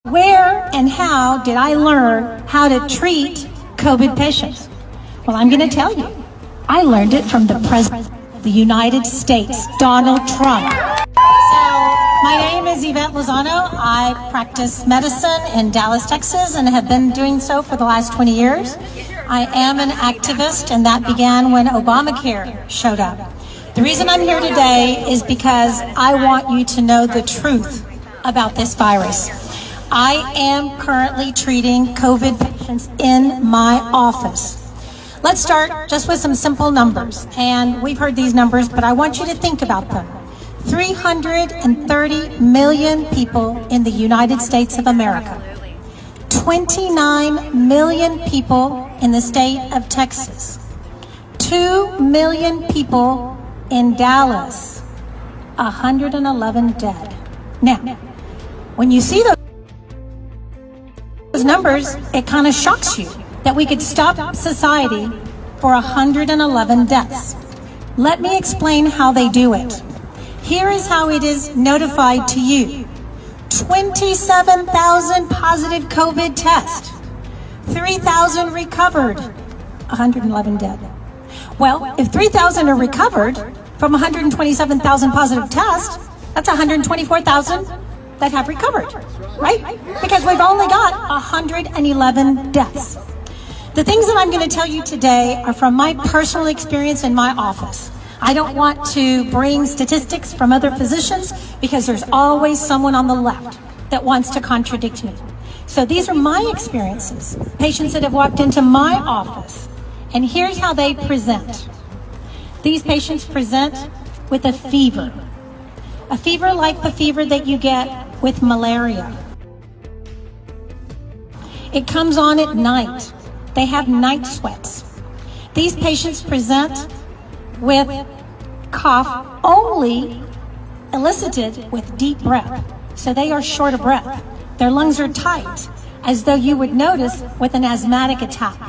Where and how did I learn how to treat COVID patients? Well, I'm going to tell you. I learned it from the President of the United States, Donald Trump. So, my name is Ivette Lozano. I practice medicine in Dallas, Texas, and have been doing so for the last 20 years. I am an activist, and that began when Obamacare showed up. The reason I'm here today is because I want you to know the truth about this virus. I am currently treating COVID patients in my office. Let's start just with some simple numbers, and we've heard these numbers, but I want you to think about them. 330 million people in the United States of America. 29 million people in the state of Texas. 2 million people in Dallas. 111 dead. Now, when you see those numbers, it kind of shocks you that we could stop society for 111 deaths. Let me explain how they do it. Here is how it is notified to you. 27,000 positive COVID tests, 3,000 recovered, 111 dead. Well, if 3,000 are recovered from 127,000 positive tests, that's 124,000 that have recovered, right? Because we've only got 111 deaths. The things that I'm going to tell you today are from my personal experience in my office. I don't want to bring statistics from other physicians because there's always someone on the left that wants to contradict me. So these are my experiences, patients that have walked into my office, and here's how they present. These patients present with a fever like the fever that you get with malaria. It comes on at night. They have night sweats. These patients present with cough only elicited with deep breath. So they are short of breath. Their lungs are tight, as though you would notice with an asthmatic attack.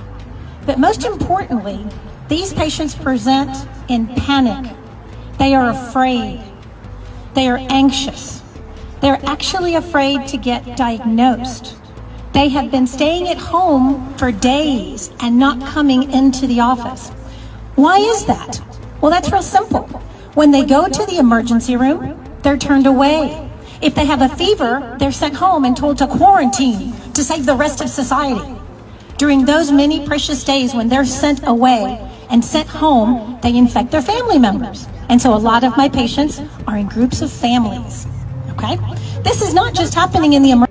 But most importantly, these patients present in panic. They are afraid. They are anxious. They're actually afraid to get diagnosed. They have been staying at home for days and not coming into the office. Why is that? Well, that's real simple. When they go to the emergency room, they're turned away. If they have a fever, they're sent home and told to quarantine to save the rest of society. During those many precious days when they're sent away and sent home, they infect their family members. And so a lot of my patients are in groups of families, okay? This is not just happening in the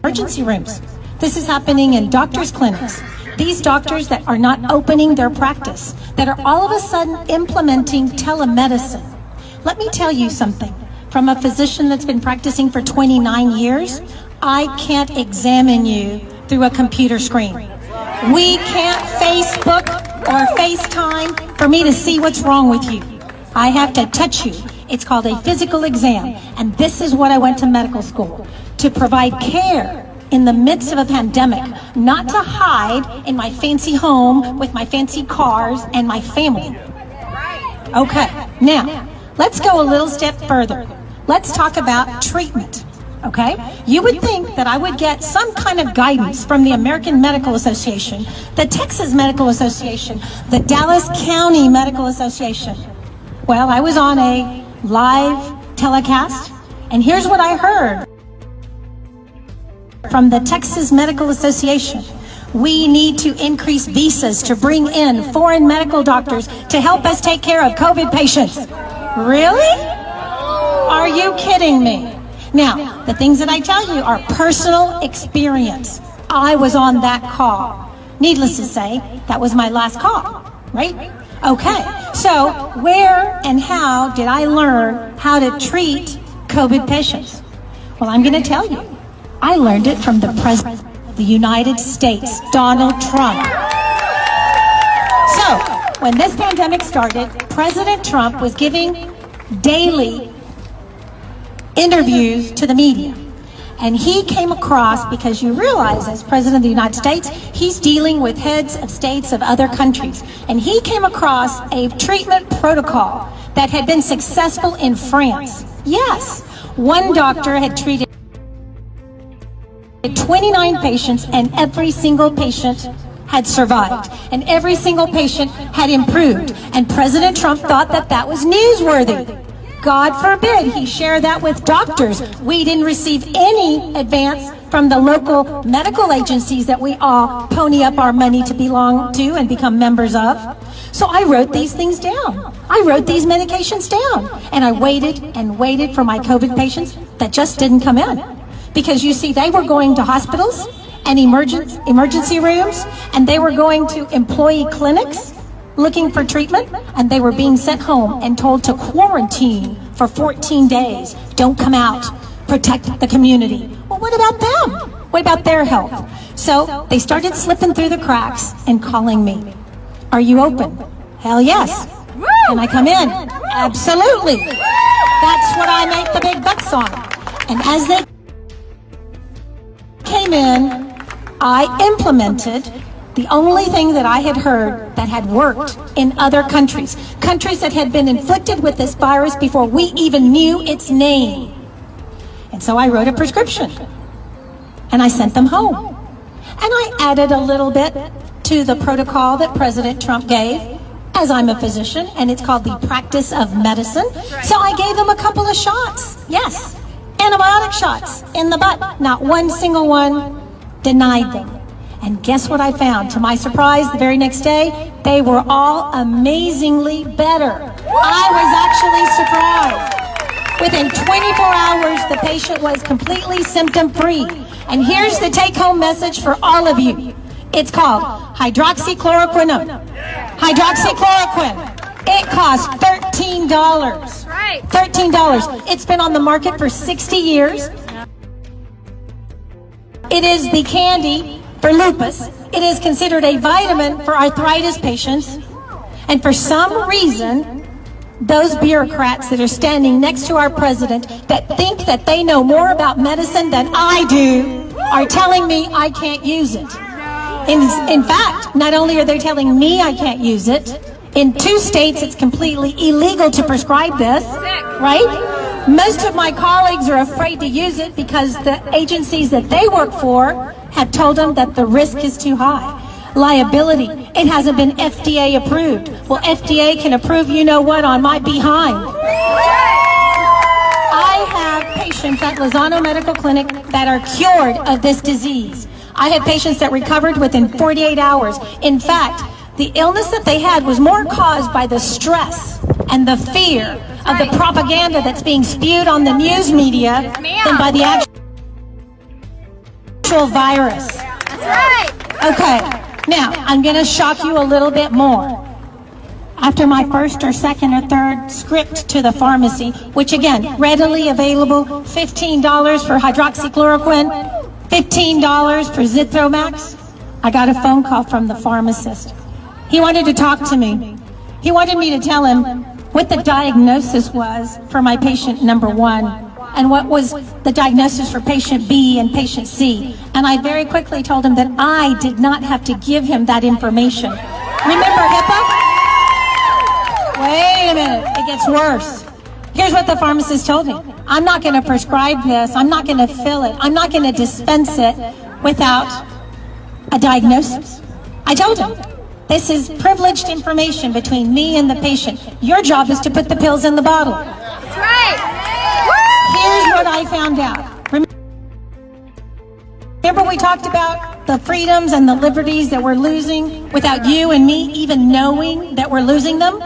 emergency rooms. This is happening in doctors' clinics. These doctors that are not opening their practice, that are all of a sudden implementing telemedicine. Let me tell you something. From a physician that's been practicing for 29 years, I can't examine you through a computer screen. We can't Facebook or FaceTime for me to see what's wrong with you. I have to touch you. It's called a physical exam. And this is what I went to medical school, to provide care in the midst of a pandemic, not to hide in my fancy home with my fancy cars and my family. Okay, now, let's go a little step further. Let's talk about treatment, okay? You would think that I would get some kind of guidance from the American Medical Association, the Texas Medical Association, the Dallas County Medical Association. Well, I was on a live telecast, and here's what I heard from the Texas Medical Association. We need to increase visas to bring in foreign medical doctors to help us take care of COVID patients. Really? Are you kidding me? Now, the things that I tell you are personal experience. I was on that call. Needless to say, that was my last call, right? Okay, so where and how did I learn how to treat COVID patients? Well, I'm going to tell you. I learned it from the President of the United States, Donald Trump. So, when this pandemic started, President Trump was giving daily interviews to the media. And he came across, because you realize as President of the United States, he's dealing with heads of states of other countries. And he came across a treatment protocol that had been successful in France. Yes, one doctor had treated 29 patients, and every single patient had survived, and every single patient had improved. And President Trump thought that that was newsworthy. God forbid he share that with doctors. We didn't receive any advance from the local medical agencies that we all pony up our money to belong to and become members of. So I wrote these things down. I wrote these medications down. And I waited and waited for my COVID patients that just didn't come in. Because you see, they were going to hospitals and emergency rooms, and they were going to employee clinics looking for treatment, and they were being sent home and told to quarantine for 14 days. Don't come out. Protect the community. Well, what about them? What about their health? So they started slipping through the cracks and calling me. Are you open? Hell yes. Can I come in? Absolutely. That's what I make the big bucks on. And as they came in, I implemented the only thing that I had heard that had worked in other countries, countries that had been inflicted with this virus before we even knew its name. And so I wrote a prescription, and I sent them home. And I added a little bit to the protocol that President Trump gave, as I'm a physician, and it's called the practice of medicine. So I gave them a couple of shots. Yes, antibiotic shots in the butt. Not one single one denied them. And guess what I found? To my surprise, the very next day, they were all amazingly better. I was actually surprised. Within 24 hours, the patient was completely symptom-free. And here's the take-home message for all of you. It's called hydroxychloroquine. Hydroxychloroquine. It costs $13. $13. It's been on the market for 60 years. It is the candy for lupus. It is considered a vitamin for arthritis patients. And for some reason, those bureaucrats that are standing next to our president that think that they know more about medicine than I do are telling me I can't use it. In fact, not only are they telling me I can't use it, in 2 states it's completely illegal to prescribe this, right? Most of my colleagues are afraid to use it because the agencies that they work for have told them that the risk is too high. Liability, it hasn't been FDA approved. Well, FDA can approve you know what on my behind. I have patients at Lozano Medical Clinic that are cured of this disease. I have patients that recovered within 48 hours. In fact, the illness that they had was more caused by the stress and the fear of the propaganda that's being spewed on the news media than by the actual virus. That's right. Okay, now I'm going to shock you a little bit more. After my first or second or third script to the pharmacy, which again, readily available, $15 for hydroxychloroquine, $15 for Zithromax, I got a phone call from the pharmacist. He wanted to talk to me. He wanted me to tell him what the diagnosis was for my patient number 1 and what was the diagnosis for patient B and patient C. And I very quickly told him that I did not have to give him that information. Remember HIPAA? Wait a minute, it gets worse. Here's what the pharmacist told me. I'm not going to prescribe this. I'm not going to fill it. I'm not going to dispense it without a diagnosis. I told him, this is privileged information between me and the patient. Your job is to put the pills in the bottle. That's right. Here's what I found out. Remember we talked about the freedoms and the liberties that we're losing without you and me even knowing that we're losing them?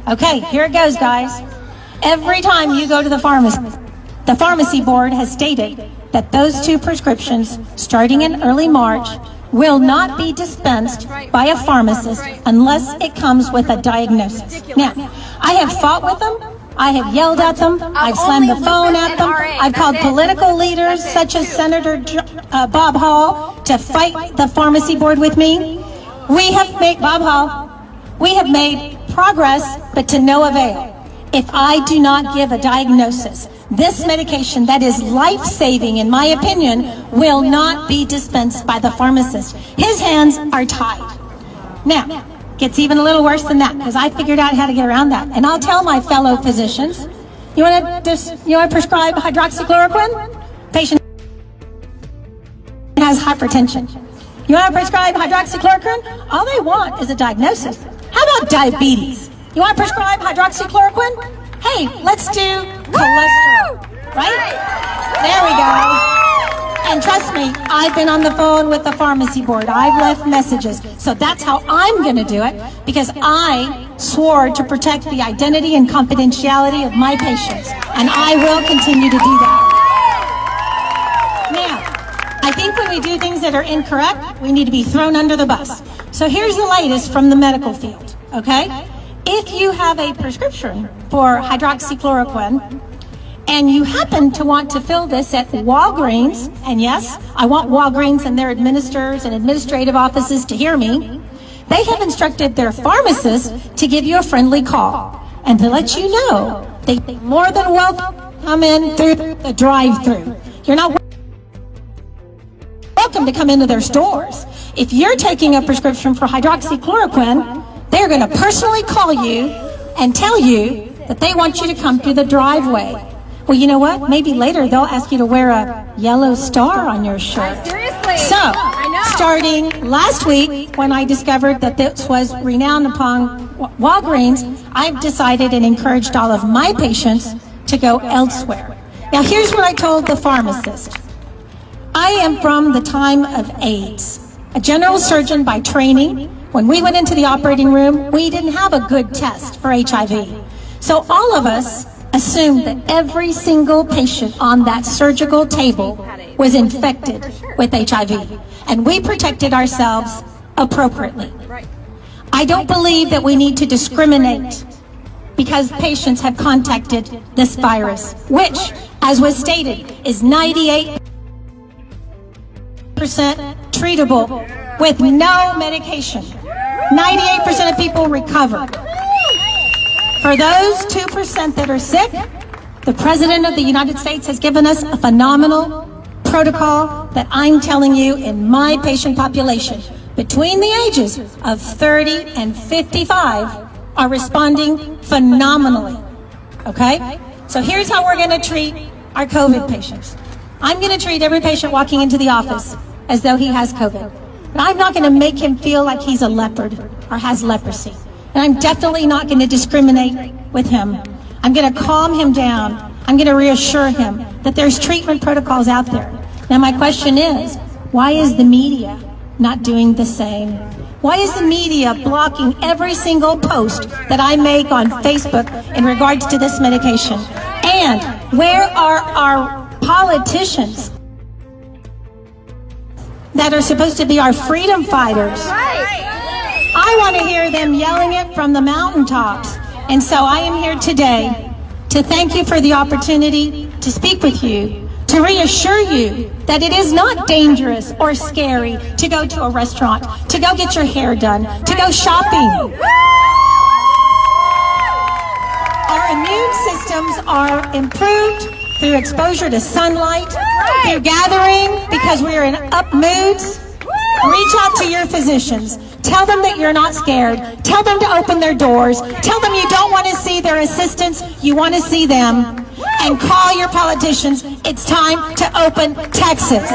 Okay, here it goes, guys. Every time you go to the pharmacy board has stated that those 2 prescriptions, starting in early March, will not be dispensed by a pharmacist unless it comes with a diagnosis. Now, I have fought with them. I have yelled at them. I've slammed the phone at them. I've called political leaders such as Senator Bob Hall to fight the pharmacy board with me. We have made, Bob Hall, we have made progress, but to no avail. If I do not give a diagnosis, this medication that is life-saving, in my opinion, will not be dispensed by the pharmacist. His hands are tied. Now, gets even a little worse than that, because I figured out how to get around that. And I'll tell my fellow physicians, you want to prescribe hydroxychloroquine? Patient has hypertension. You want to prescribe hydroxychloroquine? All they want is a diagnosis. How about diabetes? You want to prescribe hydroxychloroquine? Hey, let's do cholesterol, right? There we go. And trust me, I've been on the phone with the pharmacy board. I've left messages. So that's how I'm going to do it, because I swore to protect the identity and confidentiality of my patients. And I will continue to do that. Now, I think when we do things that are incorrect, we need to be thrown under the bus. So here's the latest from the medical field, okay? If you have a prescription for hydroxychloroquine, and you happen to want to fill this at Walgreens, and yes, I want Walgreens and their administrators and administrative offices to hear me, they have instructed their pharmacist to give you a friendly call and to let you know they more than welcome come in through the drive-through. You're not welcome to come into their stores. If you're taking a prescription for hydroxychloroquine, they're going to personally call you and tell you that they want you to come through the driveway. Well, you know what? Maybe later they'll ask you to wear a yellow star on your shirt. Seriously? So, starting last week, when I discovered that this was renowned upon Walgreens, I've decided and encouraged all of my patients to go elsewhere. Now, here's what I told the pharmacist. I am from the time of AIDS. A general surgeon by training. When we went into the operating room, we didn't have a good test for HIV. So all of us assumed that every single patient on that surgical table was infected with HIV, and we protected ourselves appropriately. I don't believe that we need to discriminate because patients have contacted this virus, which, as was stated, is 98% treatable with no medication. 98% of people recover. For those 2% that are sick, the President of the United States has given us a phenomenal protocol that I'm telling you, in my patient population, between the ages of 30 and 55 are responding phenomenally, okay? So here's how we're going to treat our COVID patients. I'm going to treat every patient walking into the office as though he has COVID. But I'm not going to make him feel like he's a leopard or has leprosy. And I'm definitely not going to discriminate with him. I'm going to calm him down. I'm going to reassure him that there's treatment protocols out there. Now my question is, why is the media not doing the same? Why is the media blocking every single post that I make on Facebook in regards to this medication? And where are our politicians that are supposed to be our freedom fighters? I want to hear them yelling it from the mountaintops. And so I am here today to thank you for the opportunity to speak with you, to reassure you that it is not dangerous or scary to go to a restaurant, to go get your hair done, to go shopping. Our immune systems are improved through exposure to sunlight, through gathering, because we are in up moods. Reach out to your physicians. Tell them that you're not scared. Tell them to open their doors. Tell them you don't want to see their assistants. You want to see them. And call your politicians. It's time to open Texas.